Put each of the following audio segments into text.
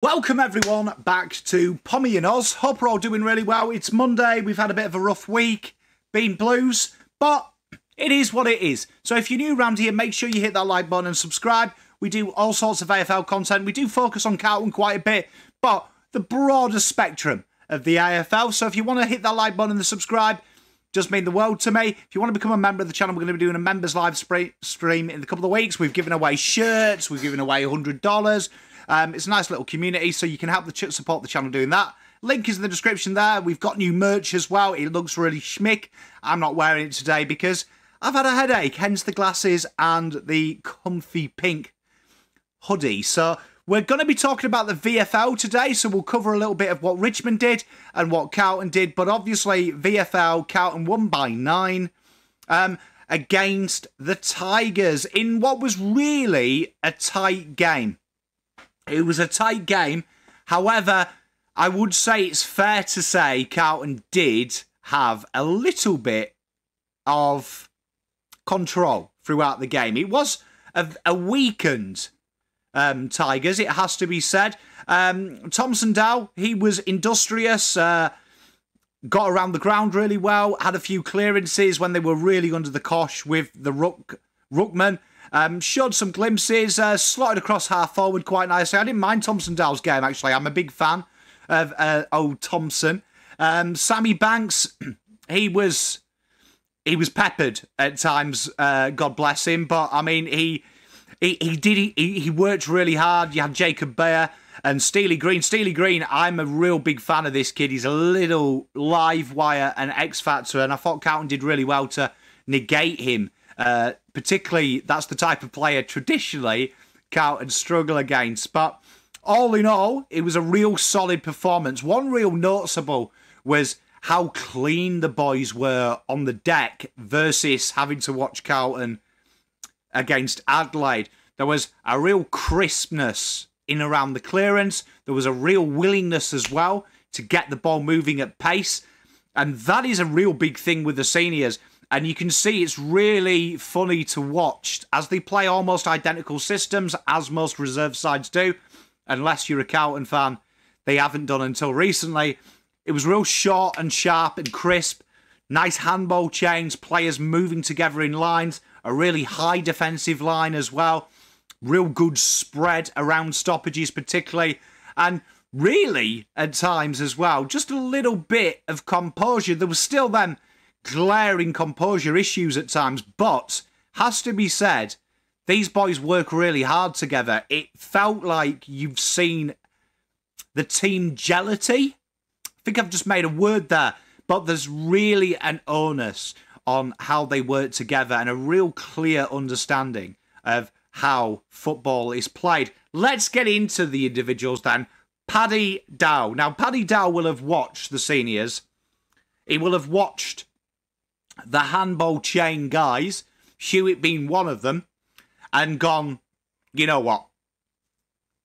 Welcome everyone back to Pommy and Oz. Hope we're all doing really well. It's Monday. We've had a bit of a rough week, been blues, but it is what it is. So if you're new around here, make sure you hit that like button and subscribe. We do all sorts of AFL content. We do focus on Carlton quite a bit, but the broader spectrum of the AFL. So if you want to hit that like button and the subscribe, just mean the world to me. If you want to become a member of the channel, we're going to be doing a members live stream in a couple of weeks. We've given away shirts. We've given away $100. It's a nice little community, so you can help support the channel doing that. Link is in the description there. We've got new merch as well. It looks really schmick. I'm not wearing it today because I've had a headache, hence the glasses and the comfy pink hoodie. So we're going to be talking about the VFL today, so we'll cover a little bit of what Richmond did and what Carlton did. But obviously, VFL, Carlton won by 9 against the Tigers in what was really a tight game. It was a tight game. However, I would say it's fair to say Carlton did have a little bit of control throughout the game. It was a weakened Tigers, it has to be said. Thompson Dow, he was industrious, got around the ground really well, had a few clearances when they were really under the cosh with the ruckman. Showed some glimpses, slotted across half forward quite nicely. I didn't mind Thompson Dow's game, actually. I'm a big fan of old Thompson. Sammy Banks, he was peppered at times, God bless him. But, I mean, he worked really hard. You had Jacob Bear and Steely Green. Steely Green, I'm a real big fan of this kid. He's a little live wire and X Factor, and I thought Carlton did really well to negate him. Particularly, that's the type of player traditionally Carlton struggle against. But all in all, it was a real solid performance. One real noticeable was how clean the boys were on the deck versus having to watch Carlton against Adelaide. There was a real crispness in around the clearance. There was a real willingness as well to get the ball moving at pace. And that is a real big thing with the seniors. And you can see it's really funny to watch as they play almost identical systems, as most reserve sides do. Unless you're a Carlton fan, they haven't done until recently. It was real short and sharp and crisp. Nice handball chains, players moving together in lines. A really high defensive line as well. Real good spread around stoppages particularly. And really, at times as well, just a little bit of composure. There was still them glaring composure issues at times, but has to be said, these boys work really hard together. It felt like you've seen the team gelity. I think I've just made a word there, but there's really an onus on how they work together and a real clear understanding of how football is played. Let's get into the individuals then. Paddy Dow. Now, Paddy Dow will have watched the seniors. He will have watched the handball chain guys, Hewitt being one of them, and gone, you know what?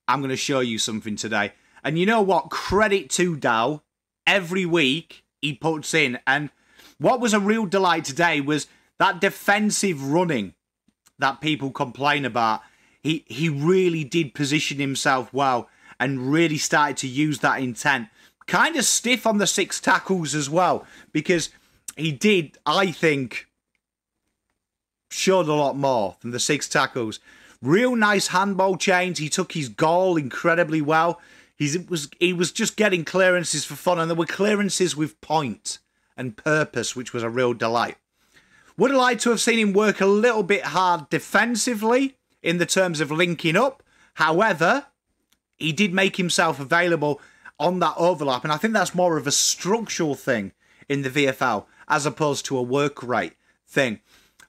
I'm going to show you something today. And you know what? Credit to Dow. Every week he puts in. And what was a real delight today was that defensive running that people complain about. He really did position himself well and really started to use that intent. Kind of stiff on the 6 tackles as well, because he did, I think, showed a lot more than the 6 tackles. Real nice handball chains. He took his goal incredibly well. He was just getting clearances for fun, and there were clearances with point and purpose, which was a real delight. Would have liked to have seen him work a little bit hard defensively in the terms of linking up. However, he did make himself available on that overlap, and I think that's more of a structural thing in the VFL as opposed to a work rate thing.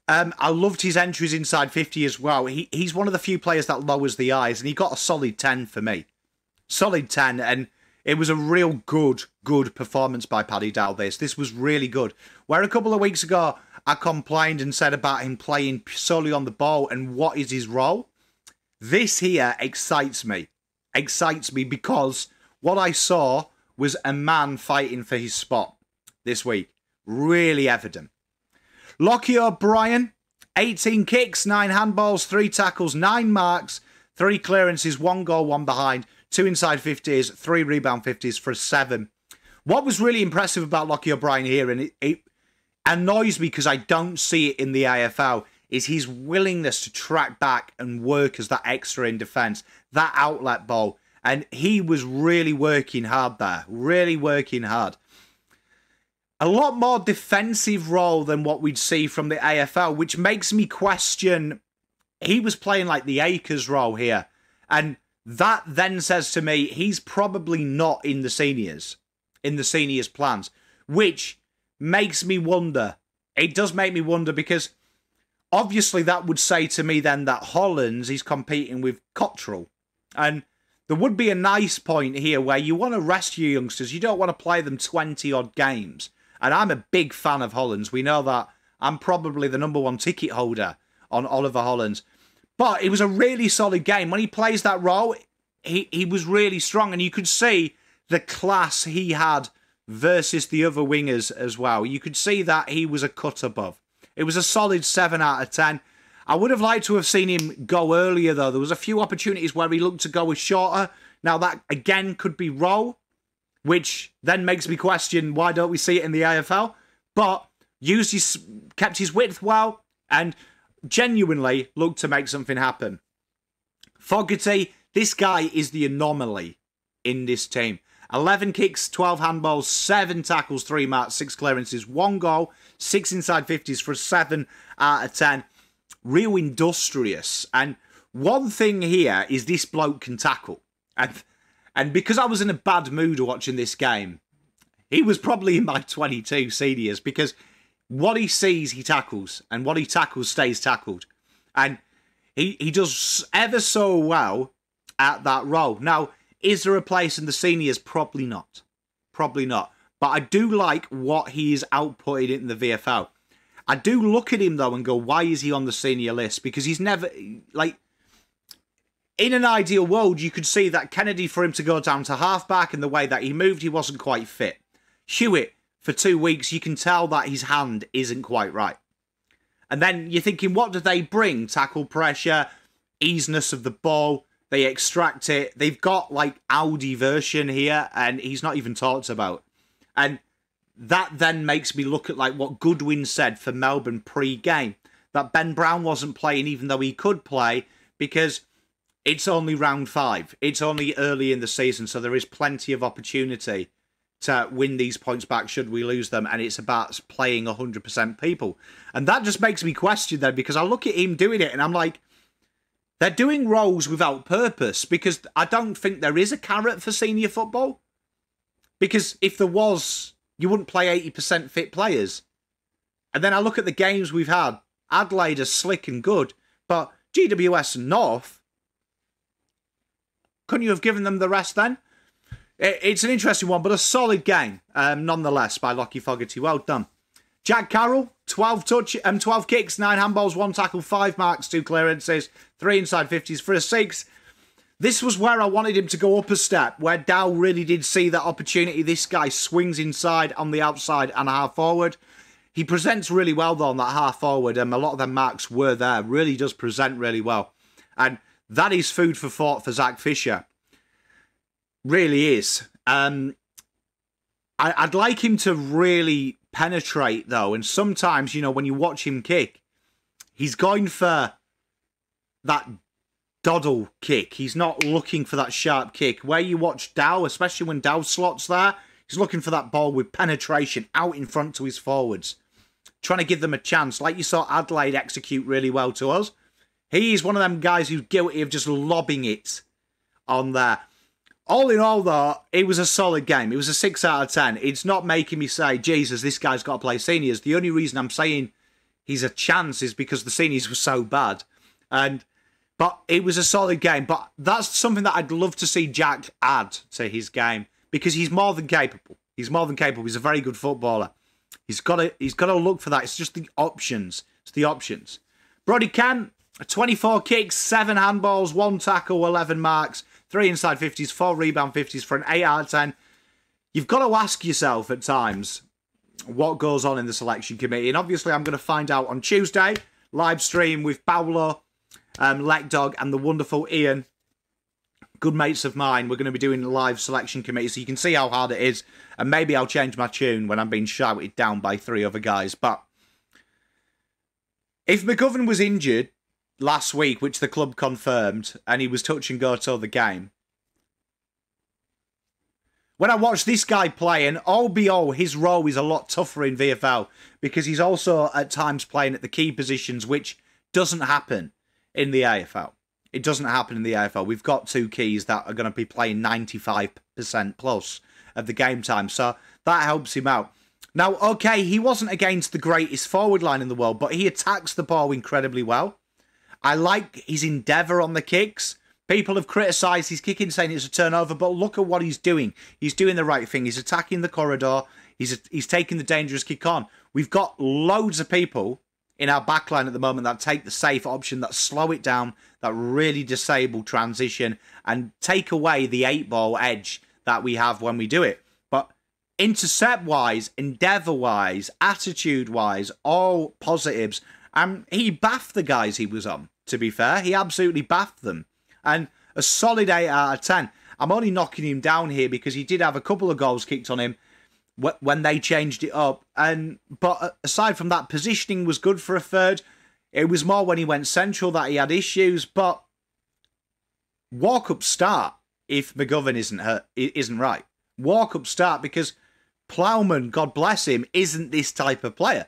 I loved his entries inside 50 as well. He's one of the few players that lowers the eyes, and he got a solid 10 for me. Solid 10, and it was a real good performance by Paddy Dow. This was really good. Where a couple of weeks ago, I complained and said about him playing solely on the ball and what is his role. This here excites me. Excites me because what I saw was a man fighting for his spot this week. Really evident. Lockyer Bryon, 18 kicks, 9 handballs, 3 tackles, 9 marks, 3 clearances, 1 goal, 1 behind. 2 inside 50s, 3 rebound 50s for a 7. What was really impressive about Lockie O'Brien here, and it annoys me because I don't see it in the AFL, is his willingness to track back and work as that extra in defence, that outlet ball. And he was really working hard there, really working hard. A lot more defensive role than what we'd see from the AFL, which makes me question, he was playing like the Akers role here. And that then says to me, he's probably not in the seniors plans, which makes me wonder. It does make me wonder because obviously that would say to me then that Hollands is competing with Cottrell. And there would be a nice point here where you want to rest your youngsters. You don't want to play them 20-odd games. And I'm a big fan of Hollands. We know that. I'm probably the #1 ticket holder on Oliver Hollands. But it was a really solid game. When he plays that role, he was really strong. And you could see the class he had versus the other wingers as well. You could see that he was a cut above. It was a solid 7 out of 10. I would have liked to have seen him go earlier, though. There was a few opportunities where he looked to go with shorter. Now, that, again, could be role, which then makes me question, why don't we see it in the AFL? But kept his width well and genuinely looked to make something happen. Fogarty, this guy is the anomaly in this team. 11 kicks, 12 handballs, 7 tackles, 3 marks, 6 clearances, 1 goal, 6 inside 50s for a 7 out of 10. Real industrious. And one thing here is this bloke can tackle. And because I was in a bad mood watching this game, he was probably in my 22 seniors because what he sees, he tackles. And what he tackles stays tackled. And he does ever so well at that role. Now, is there a place in the seniors? Probably not. Probably not. But I do like what he is outputting in the VFL. I do look at him, though, and go, why is he on the senior list? Because he's never, like, in an ideal world, you could see that Kennedy, for him to go down to halfback and the way that he moved, he wasn't quite fit. Hewitt, for 2 weeks, you can tell that his hand isn't quite right. And then you're thinking, what do they bring? Tackle pressure, easiness of the ball. They extract it. They've got, like, Audi version here, and he's not even talked about. And that then makes me look at, like, what Goodwin said for Melbourne pre-game. That Ben Brown wasn't playing, even though he could play, because it's only round 5. It's only early in the season, so there is plenty of opportunity to win these points back should we lose them, and it's about playing 100% people. And that just makes me question then, because I look at him doing it, and I'm like, they're doing roles without purpose, because I don't think there is a carrot for senior football. Because if there was, you wouldn't play 80% fit players. And then I look at the games we've had. Adelaide are slick and good, but GWS and North, couldn't you have given them the rest then? It's an interesting one, but a solid game, nonetheless, by Lockie Fogarty. Well done. Jack Carroll, 12 kicks, 9 handballs, 1 tackle, 5 marks, 2 clearances, 3 inside 50s for a 6. This was where I wanted him to go up a step, where Dow really did see that opportunity. This guy swings inside on the outside and a half forward. He presents really well, though, on that half forward. A lot of the marks were there. Really does present really well. And that is food for thought for Zach Fisher. Really is. I'd like him to really penetrate, though. And sometimes, you know, when you watch him kick, he's going for that doddle kick. He's not looking for that sharp kick. Where you watch Dow, especially when Dow slots there, he's looking for that ball with penetration out in front to his forwards. Trying to give them a chance. Like you saw Adelaide execute really well to us. He's one of them guys who's guilty of just lobbing it on there. All in all, though, it was a solid game. It was a 6 out of 10. It's not making me say, Jesus, this guy's got to play seniors. The only reason I'm saying he's a chance is because the seniors were so bad. But it was a solid game. But that's something that I'd love to see Jack add to his game, because he's more than capable. He's more than capable. He's a very good footballer. He's got to look for that. It's just the options. It's the options. Brody Cam, 24 kicks, 7 handballs, 1 tackle, 11 marks, 3 inside 50s, 4 rebound 50s for an 8 out of 10. You've got to ask yourself at times what goes on in the selection committee. And obviously I'm going to find out on Tuesday, live stream with Paolo, Leckdog and the wonderful Ian. good mates of mine. We're going to be doing a live selection committee, so you can see how hard it is. And maybe I'll change my tune when I'm being shouted down by 3 other guys. But if McGovern was injured last week, which the club confirmed, and he was touch and go till the game, when I watch this guy play, and all be all, his role is a lot tougher in VFL because he's also at times playing at the key positions, which doesn't happen in the AFL. It doesn't happen in the AFL. We've got 2 keys that are going to be playing 95% plus of the game time, so that helps him out. Now, okay, he wasn't against the greatest forward line in the world, but he attacks the ball incredibly well. I like his endeavour on the kicks. People have criticised his kicking, saying it's a turnover, but look at what he's doing. He's doing the right thing. He's attacking the corridor. He's taking the dangerous kick on. We've got loads of people in our backline at the moment that take the safe option, that slow it down, that really disable transition and take away the 8-ball edge that we have when we do it. But intercept-wise, endeavour-wise, attitude-wise, all positives. He baffed the guys he was on, to be fair. He absolutely baffed them. And a solid 8 out of 10. I'm only knocking him down here because he did have a couple of goals kicked on him when they changed it up. But aside from that, positioning was good for a third. It was more when he went central that he had issues. But walk-up start if McGovern isn't right. Walk-up start because Plowman, God bless him, isn't this type of player.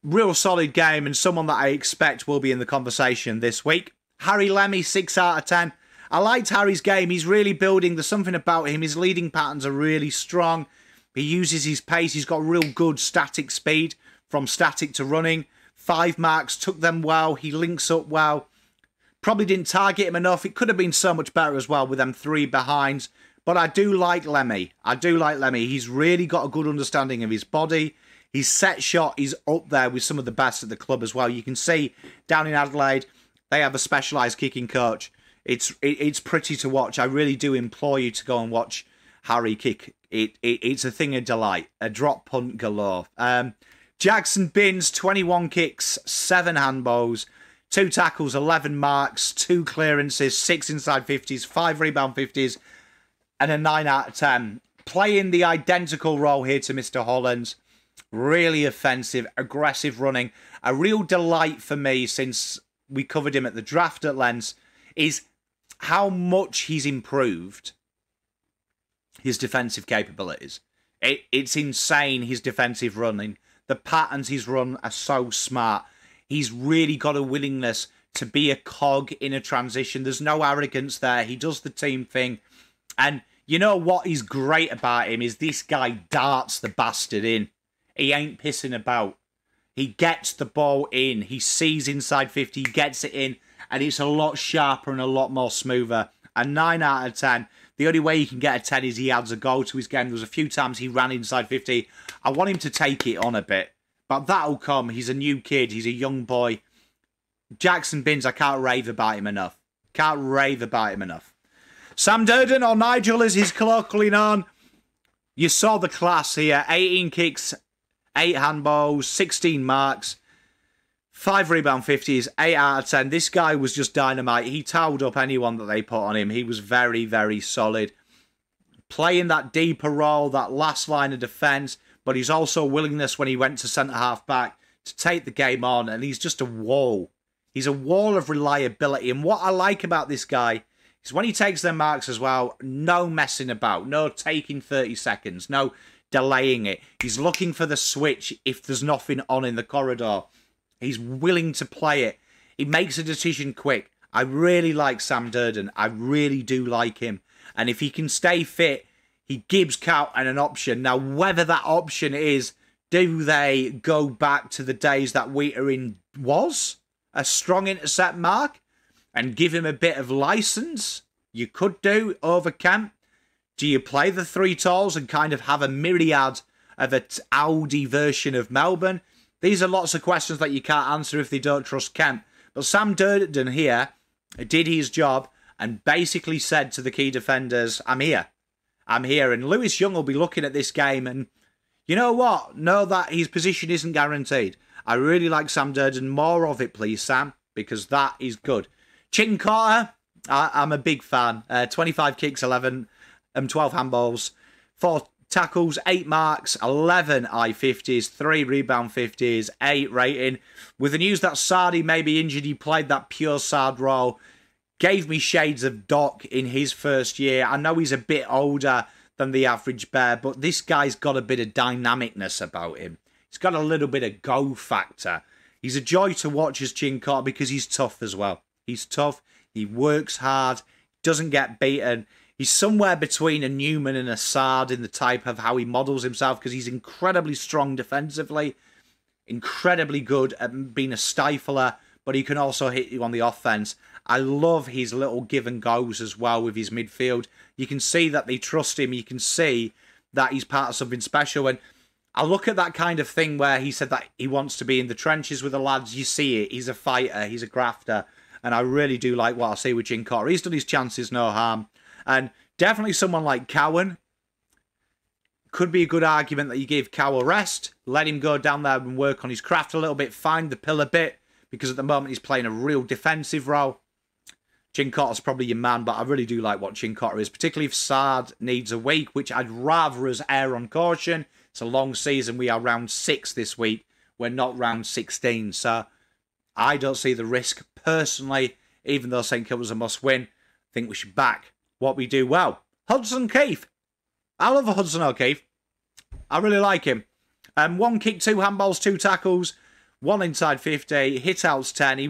Real solid game and someone that I expect will be in the conversation this week. Harry Lemmy, 6 out of 10. I liked Harry's game. He's really building. There's something about him. His leading patterns are really strong. He uses his pace. He's got real good static speed from static to running. 5 marks, took them well. He links up well. Probably didn't target him enough. It could have been so much better as well with them 3 behinds. But I do like Lemmy. I do like Lemmy. He's really got a good understanding of his body. His set shot is up there with some of the best at the club as well. You can see down in Adelaide, they have a specialised kicking coach. It's pretty to watch. I really do implore you to go and watch Harry kick. It's a thing of delight. A drop punt galore. Jackson Binns, 21 kicks, 7 handballs, 2 tackles, 11 marks, 2 clearances, 6 inside 50s, 5 rebound 50s, and a 9 out of 10. Playing the identical role here to Mr. Hollands. Really offensive, aggressive running. A real delight for me since we covered him at the draft at length is how much he's improved his defensive capabilities. It's insane, his defensive running. The patterns he's run are so smart. He's really got a willingness to be a cog in a transition. There's no arrogance there. He does the team thing. And you know what is great about him is this guy darts the bastard in. He ain't pissing about. He gets the ball in. He sees inside 50. He gets it in. And it's a lot sharper and a lot more smoother. A 9 out of 10. The only way he can get a 10 is he adds a goal to his game. There was a few times he ran inside 50. I want him to take it on a bit. But that'll come. He's a new kid. He's a young boy. Jackson Binns, I can't rave about him enough. Can't rave about him enough. Sam Durden, or Nigel as he's colloquially known. You saw the class here. 18 kicks, 8 handballs, 16 marks, 5 rebound 50s, 8 out of 10. This guy was just dynamite. He towed up anyone that they put on him. He was very, very solid. Playing that deeper role, that last line of defence, but he's also willingness when he went to centre-half back to take the game on, and he's just a wall. He's a wall of reliability, and what I like about this guy is when he takes their marks as well, no messing about, no taking 30 seconds, no delaying it. He's looking for the switch if there's nothing on in the corridor. He's willing to play it. He makes a decision quick. I really like Sam Durden. I really do like him. And if he can stay fit, he gives Carlton an option. Now, whether that option is, do they go back to the days that Wheater was a strong intercept mark and give him a bit of license? You could do over Kemp. Do you play the 3 talls and kind of have a myriad of an Audi version of Melbourne? These are lots of questions that you can't answer if they don't trust Kemp. But Sam Durden here did his job and basically said to the key defenders, I'm here. I'm here. And Lewis Young will be looking at this game and, you know what? Know that his position isn't guaranteed. I really like Sam Durden. More of it, please, Sam, because that is good. Chicken Carter, I'm a big fan. 25 kicks, 12 handballs, 4 tackles, 8 marks, 11 I50s, 3 rebound 50s, 8 rating. With the news that Sardi may be injured, he played that pure Sard role. Gave me shades of Doc in his first year. I know he's a bit older than the average bear, but this guy's got a bit of dynamicness about him. He's got a little bit of go factor. He's a joy to watch as chin cutter because he's tough as well. He's tough. He works hard. Doesn't get beaten. He's somewhere between a Newman and a Sard in the type of how he models himself because he's incredibly strong defensively, incredibly good at being a stifler, but he can also hit you on the offense. I love his little give and goes as well with his midfield. You can see that they trust him. You can see that he's part of something special. And I look at that kind of thing where he said that he wants to be in the trenches with the lads. You see it. He's a fighter. He's a grafter. And I really do like what I see with Chin Cotter. He's done his chances no harm. And definitely someone like Cowan. Could be a good argument that you give Cow a rest. Let him go down there and work on his craft a little bit. Find the pill a bit. Because at the moment he's playing a real defensive role. Chin Cotter's probably your man, but I really do like what Chin Cotter is, particularly if Sard needs a week, which I'd rather us err on caution. It's a long season. We are round 6 this week. We're not round 16, so I don't see the risk personally, even though St Kilda's a must-win. I think we should back what we do well. Hudson Cave. I love Hudson O'Keefe. I really like him. 1 kick, 2 handballs, 2 tackles, 1 inside 50, hit outs 10. He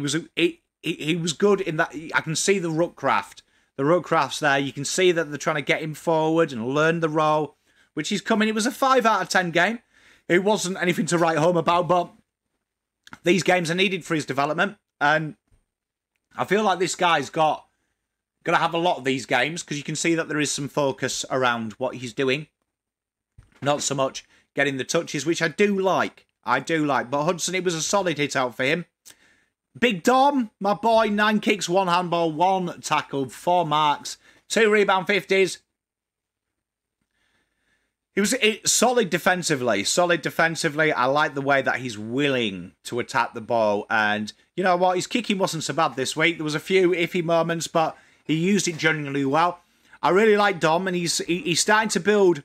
was good in that. I can see the ruck craft. The ruck craft's there. You can see that they're trying to get him forward and learn the role, which he's coming. It was a 5 out of 10 game. It wasn't anything to write home about, but these games are needed for his development. And I feel like this guy's going to have a lot of these games because you can see that there is some focus around what he's doing. Not so much getting the touches, which I do like. But Hudson, it was a solid hit out for him. Big Dom, my boy, 9 kicks, 1 handball, 1 tackle, 4 marks, 2 rebound 50s. He was solid defensively. I like the way that he's willing to attack the ball. And you know what? His kicking wasn't so bad this week. There was a few iffy moments, but he used it generally well. I really like Dom, and he's starting to build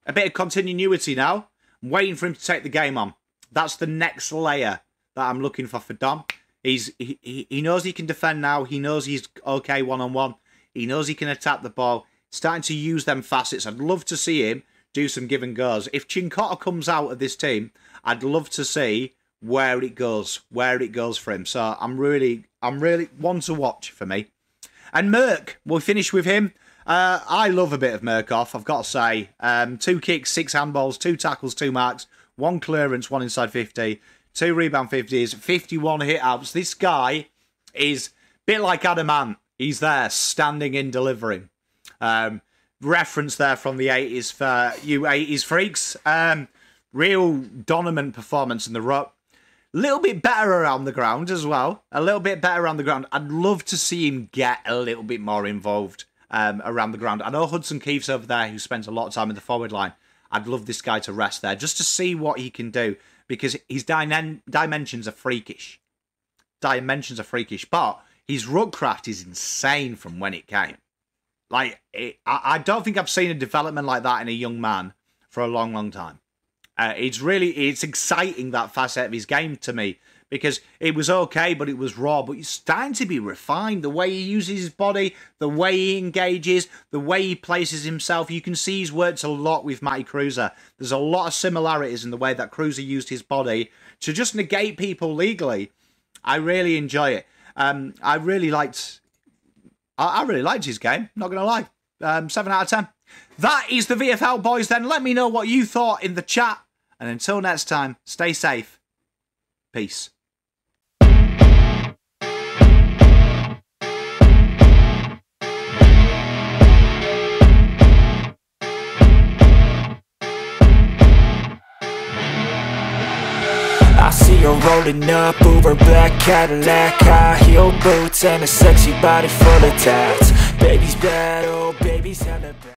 a bit of continuity now. I'm waiting for him to take the game on. That's the next layer that I'm looking for Dom. He knows he can defend now. He knows he's okay one-on-one. He knows he can attack the ball. Starting to use them facets. I'd love to see him do some give and goes. If Chin Cotter comes out of this team, I'd love to see where it goes for him. So I'm really one to watch for me. And Merck, we'll finish with him. I love a bit of Merkoff, I've got to say. 2 kicks, 6 handballs, 2 tackles, 2 marks, 1 clearance, 1 inside 50. 2 rebound 50s, 51 hit-outs. This guy is a bit like Adamant. He's there, standing in, delivering. Reference there from the 80s for you 80s freaks. Real dominant performance in the ruck. A little bit better around the ground as well. I'd love to see him get a little bit more involved around the ground. I know Hudson Keefe's over there who spends a lot of time in the forward line. I'd love this guy to rest there just to see what he can do. Because his dimensions are freakish. But his ruck craft is insane from when it came. I don't think I've seen a development like that in a young man for a long, long time. It's exciting, that facet of his game to me. Because it was okay, but it was raw. But it's starting to be refined. The way he uses his body, the way he engages, the way he places himself. You can see he's worked a lot with Matty Cruiser. There's a lot of similarities in the way that Cruiser used his body to just negate people legally. I really enjoy it. I really liked his game. Not going to lie. 7 out of 10. That is the VFL, boys, then. Let me know what you thought in the chat. And until next time, stay safe. Peace. I see her rolling up, Uber black Cadillac, high heel boots and a sexy body full of tats. Baby's bad, oh baby's hella bad.